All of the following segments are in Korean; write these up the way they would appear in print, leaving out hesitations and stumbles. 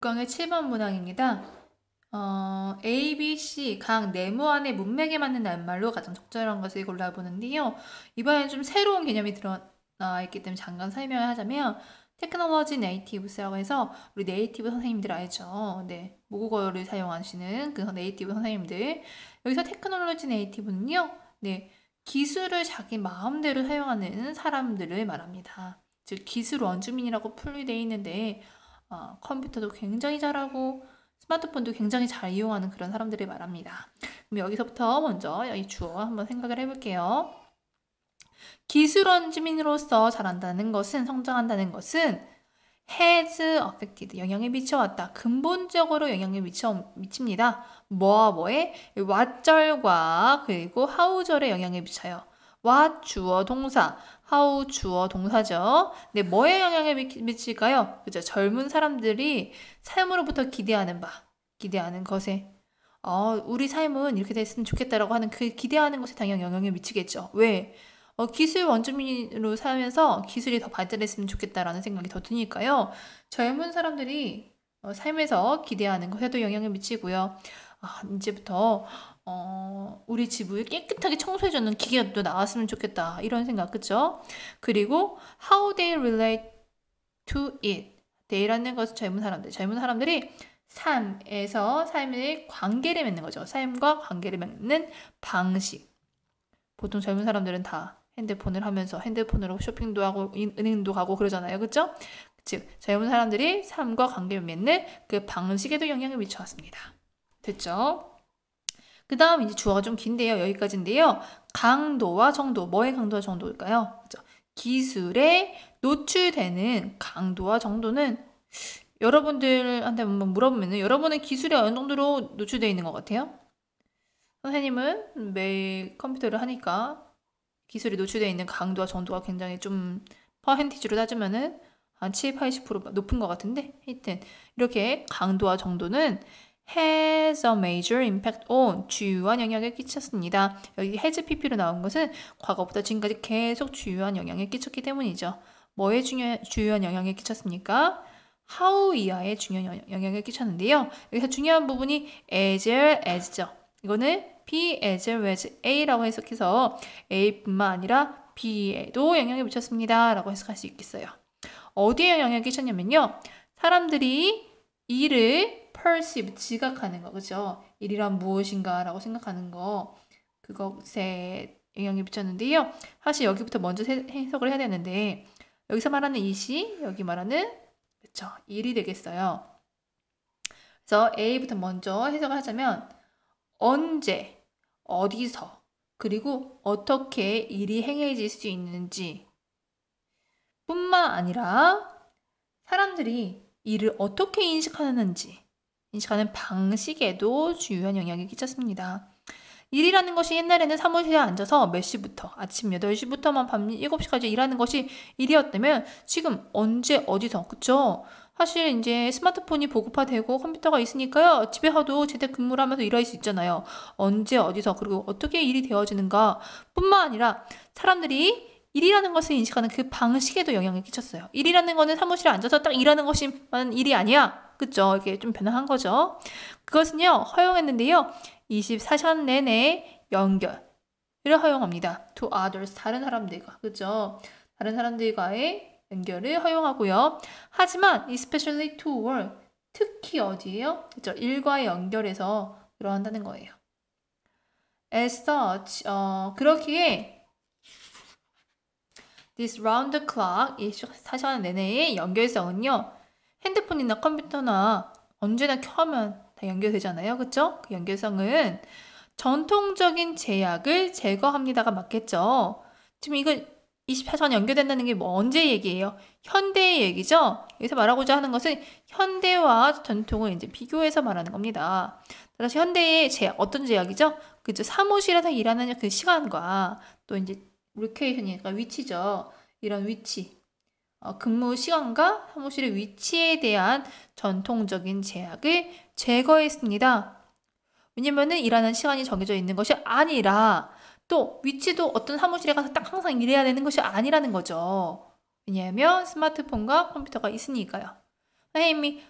6강의 7번 문항입니다. A, B, C 각 네모 안의 문맥에 맞는 낱말로 가장 적절한 것을 골라보는데요. 이번엔 좀 새로운 개념이 드러나 있기 때문에 잠깐 설명을 하자면 테크놀로지 네이티브스라고 해서 우리 네이티브 선생님들 알죠? 네, 모국어를 사용하시는 그 네이티브 선생님들. 여기서 테크놀로지 네이티브는요. 네, 기술을 자기 마음대로 사용하는 사람들을 말합니다. 즉 기술 원주민이라고 풀이되어 있는데 컴퓨터도 굉장히 잘하고 스마트폰도 굉장히 잘 이용하는 그런 사람들을 말합니다. 그럼 여기서부터 먼저 이 주어 한번 생각을 해볼게요. 기술 원주민으로서 잘한다는 것은, 성장한다는 것은 has affected, 영향을 미쳐왔다. 근본적으로 영향을 미칩니다. 뭐와 뭐에? what절과 그리고 how절에 영향을 미쳐요. what 주어 동사, how 주어 동사죠. 네, 뭐에 영향을 미칠까요? 그죠? 젊은 사람들이 삶으로부터 기대하는 것에 우리 삶은 이렇게 됐으면 좋겠다라고 하는 그 기대하는 것에 당연히 영향을 미치겠죠. 왜? 기술 원주민으로 살면서 기술이 더 발전했으면 좋겠다라는 생각이 더 드니까요. 젊은 사람들이 삶에서 기대하는 것에도 영향을 미치고요. 이제부터 우리 집을 깨끗하게 청소해주는 기계가 또 나왔으면 좋겠다. 이런 생각, 그쵸? 그리고 how they relate to it. they라는 것은 젊은 사람들이 삶의 관계를 맺는 거죠. 삶과 관계를 맺는 방식. 보통 젊은 사람들은 다 핸드폰을 하면서 핸드폰으로 쇼핑도 하고 은행도 가고 그러잖아요. 그쵸? 즉 젊은 사람들이 삶과 관계를 맺는 그 방식에도 영향을 미쳐왔습니다. 됐죠? 그 다음 이제 주어가 좀 긴데요. 여기까지인데요. 강도와 정도. 뭐의 강도와 정도일까요? 그죠? 기술에 노출되는 강도와 정도는 여러분들한테 한번 물어보면 여러분은 기술에 어느 정도로 노출되어 있는 것 같아요? 선생님은 매일 컴퓨터를 하니까 기술이 노출되어 있는 강도와 정도가 굉장히 좀 퍼센티지로 따지면은 한 7, 80% 높은 것 같은데 하여튼 이렇게 강도와 정도는 has a major impact on, 주요한 영향을 끼쳤습니다. 여기 has pp로 나온 것은 과거부터 지금까지 계속 주요한 영향을 끼쳤기 때문이죠. 뭐에 주요한 영향을 끼쳤습니까? how 이하의 중요한 영향을 끼쳤는데요. 여기서 중요한 부분이 as well as죠. 이거는 be as well as A라고 해석해서 A뿐만 아니라 B에도 영향을 미쳤습니다. 라고 해석할 수 있겠어요. 어디에 영향을 끼쳤냐면요. 사람들이 일을 perceive, 지각하는 거, 그죠? 일이란 무엇인가 라고 생각하는 거, 그것에 영향을 미쳤는데요. 사실 여기부터 먼저 해석을 해야 되는데 여기서 말하는 이시, 여기 말하는 그쵸? 일이 되겠어요. 그래서 A부터 먼저 해석을 하자면 언제, 어디서, 그리고 어떻게 일이 행해질 수 있는지 뿐만 아니라 사람들이 일을 어떻게 인식하는 방식에도 중요한 영향을 끼쳤습니다. 일이라는 것이 옛날에는 사무실에 앉아서 몇 시부터, 아침 8시부터만 밤 7시까지 일하는 것이 일이었다면 지금 언제 어디서, 그쵸? 사실 이제 스마트폰이 보급화되고 컴퓨터가 있으니까요. 집에서도 재택근무를 하면서 일할 수 있잖아요. 언제 어디서 그리고 어떻게 일이 되어지는가 뿐만 아니라 사람들이 일이라는 것을 인식하는 그 방식에도 영향을 끼쳤어요. 일이라는 거는 사무실에 앉아서 딱 일하는 것이만 일이 아니야. 그쵸? 이게 좀 변화한 거죠. 그것은요. 허용했는데요. 24시간 내내 연결을 허용합니다. to others, 다른 사람들과. 그죠? 다른 사람들과의 연결을 허용하고요. 하지만 especially to work, 특히 어디예요? 그죠? 일과의 연결해서 들어간다는 거예요. As such, 그렇기에 this round the clock, 24시간 내내의 연결성은요. 핸드폰이나 컴퓨터나 언제나 켜면 다 연결되잖아요. 그쵸? 그 연결성은 전통적인 제약을 제거합니다가 맞겠죠. 지금 이거 24시간 연결된다는 게 뭐 언제 얘기예요? 현대의 얘기죠. 여기서 말하고자 하는 것은 현대와 전통을 이제 비교해서 말하는 겁니다. 따라서 현대의 제약, 어떤 제약이죠? 그죠? 사무실에서 일하는 그 시간과 또 이제 로케이션이니까 위치죠. 이런 위치. 근무 시간과 사무실의 위치에 대한 전통적인 제약을 제거했습니다. 왜냐면은 일하는 시간이 정해져 있는 것이 아니라 또 위치도 어떤 사무실에 가서 딱 항상 일해야 되는 것이 아니라는 거죠. 왜냐하면 스마트폰과 컴퓨터가 있으니까요. 선생님이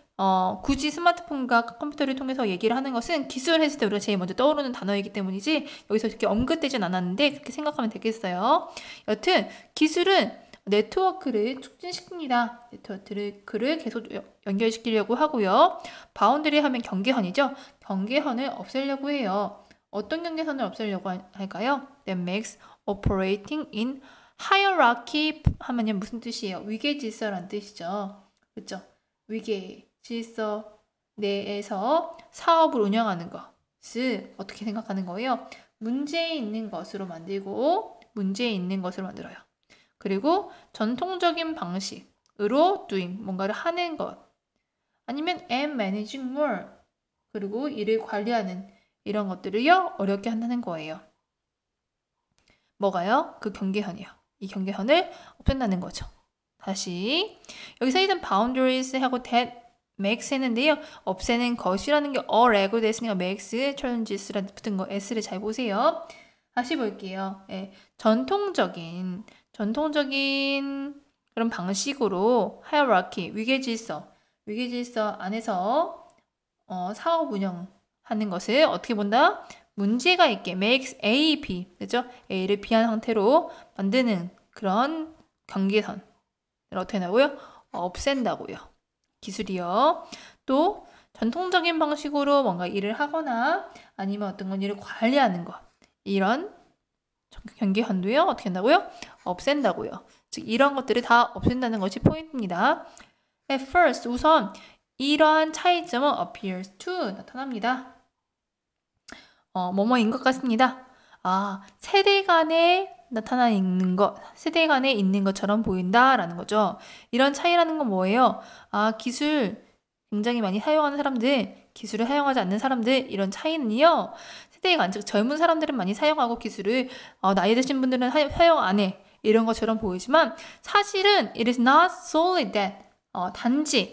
굳이 스마트폰과 컴퓨터를 통해서 얘기를 하는 것은 기술 했을 때 우리가 제일 먼저 떠오르는 단어이기 때문이지 여기서 이렇게 언급되진 않았는데 그렇게 생각하면 되겠어요. 여튼 기술은 네트워크를 촉진시킵니다. 네트워크를 계속 연결시키려고 하고요. 바운더리 하면 경계선이죠. 경계선을 없애려고 해요. 어떤 경계선을 없애려고 할까요? That makes operating in hierarchy 하면요 무슨 뜻이에요? 위계 질서란 뜻이죠. 그렇죠? 위계 질서 내에서 사업을 운영하는 것을 어떻게 생각하는 거예요? 문제 있는 것으로 만들고 문제 있는 것으로 만들어요. 그리고 전통적인 방식으로 doing, 뭔가를 하는 것. 아니면 and managing more, 그리고 일을 관리하는 이런 것들을요, 어렵게 한다는 거예요. 뭐가요? 그 경계선이요. 이 경계선을 없앤다는 거죠. 다시 여기서 있는 boundaries 하고 that makes 했는데요. 없애는 것이라는 게 all라고 됐으니까 makes, challenges라는 붙은 거 s를 잘 보세요. 다시 볼게요. 예, 전통적인 그런 방식으로 hierarchy, 위계질서 안에서 사업 운영하는 것을 어떻게 본다? 문제가 있게 makes A, B, 그죠? A를 B한 상태로 만드는 그런 경계선을 어떻게 한다고요? 없앤다고요. 기술이요. 또 전통적인 방식으로 뭔가 일을 하거나 아니면 어떤 건 일을 관리하는 것, 이런 경계선도요. 어떻게 한다고요? 없앤다고요. 즉 이런 것들을 다 없앤다는 것이 포인트입니다. At first, 우선 이러한 차이점은 appears to 나타납니다. 뭐뭐인 것 같습니다. 세대 간에 나타나 있는 것, 세대 간에 있는 것처럼 보인다라는 거죠. 이런 차이라는 건 뭐예요? 기술 굉장히 많이 사용하는 사람들, 기술을 사용하지 않는 사람들, 이런 차이는요. 세대 간, 즉 젊은 사람들은 많이 사용하고 기술을 나이 드신 분들은 사용 안 해. 이런 것처럼 보이지만 사실은 it is not solely that.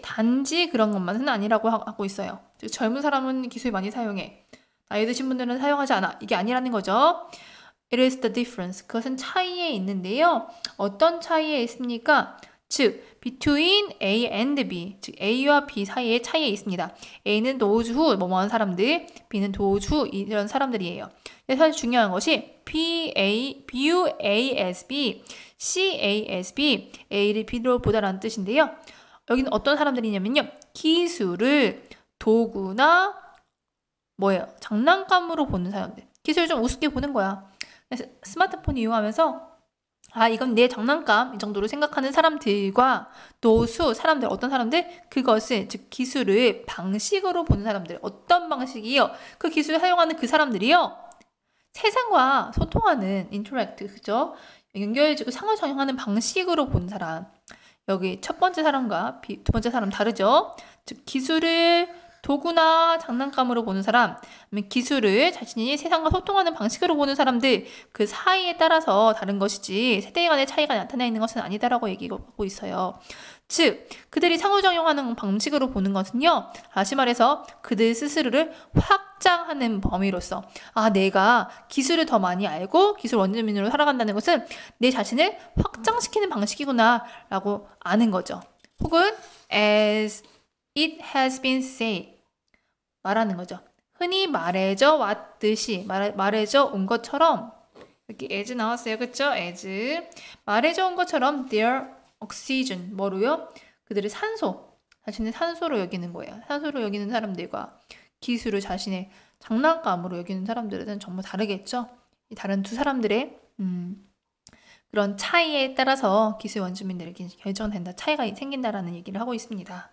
단지 그런 것만은 아니라고 하고 있어요. 즉 젊은 사람은 기술 많이 사용해. 나이 드신 분들은 사용하지 않아. 이게 아니라는 거죠. It is the difference. 그것은 차이에 있는데요. 어떤 차이에 있습니까? 즉, between A and B. 즉, A와 B 사이에 차이에 있습니다. A는 those who, 뭐뭐한 사람들, B는 those who, 이런 사람들이에요. 사실 중요한 것이 view A as B, see A as B, A를 B로 보다라는 뜻인데요. 여기는 어떤 사람들이냐면요. 기술을 도구나 뭐예요? 장난감으로 보는 사람들. 기술을 좀 우습게 보는 거야. 그래서 스마트폰 이용하면서 이건 내 장난감 이 정도로 생각하는 사람들과 노수 사람들, 어떤 사람들? 그것을 즉 기술을 방식으로 보는 사람들. 어떤 방식이요? 그 기술을 사용하는 그 사람들이요. 세상과 소통하는 인터랙트, 그죠? 연결지고 상호작용하는 방식으로 보는 사람. 여기 첫 번째 사람과 두 번째 사람 다르죠? 즉 기술을 도구나 장난감으로 보는 사람, 기술을 자신이 세상과 소통하는 방식으로 보는 사람들, 그 사이에 따라서 다른 것이지 세대 간의 차이가 나타나 있는 것은 아니다라고 얘기하고 있어요. 즉, 그들이 상호작용하는 방식으로 보는 것은요, 다시 말해서 그들 스스로를 확장하는 범위로서 내가 기술을 더 많이 알고 기술 원주민으로 살아간다는 것은 내 자신을 확장시키는 방식이구나 라고 아는 거죠. 혹은 as it has been said, 말하는 거죠. 흔히 말해져 왔듯이, 말해져 온 것처럼, 여기 as 나왔어요. 그쵸? as. 말해져 온 것처럼 their oxygen, 뭐로요? 그들의 자신의 산소로 여기는 거예요. 산소로 여기는 사람들과 기술을 자신의 장난감으로 여기는 사람들은 정말 다르겠죠? 이 다른 두 사람들의 그런 차이에 따라서 기술 원주민들에게 결정된다, 차이가 생긴다라는 얘기를 하고 있습니다.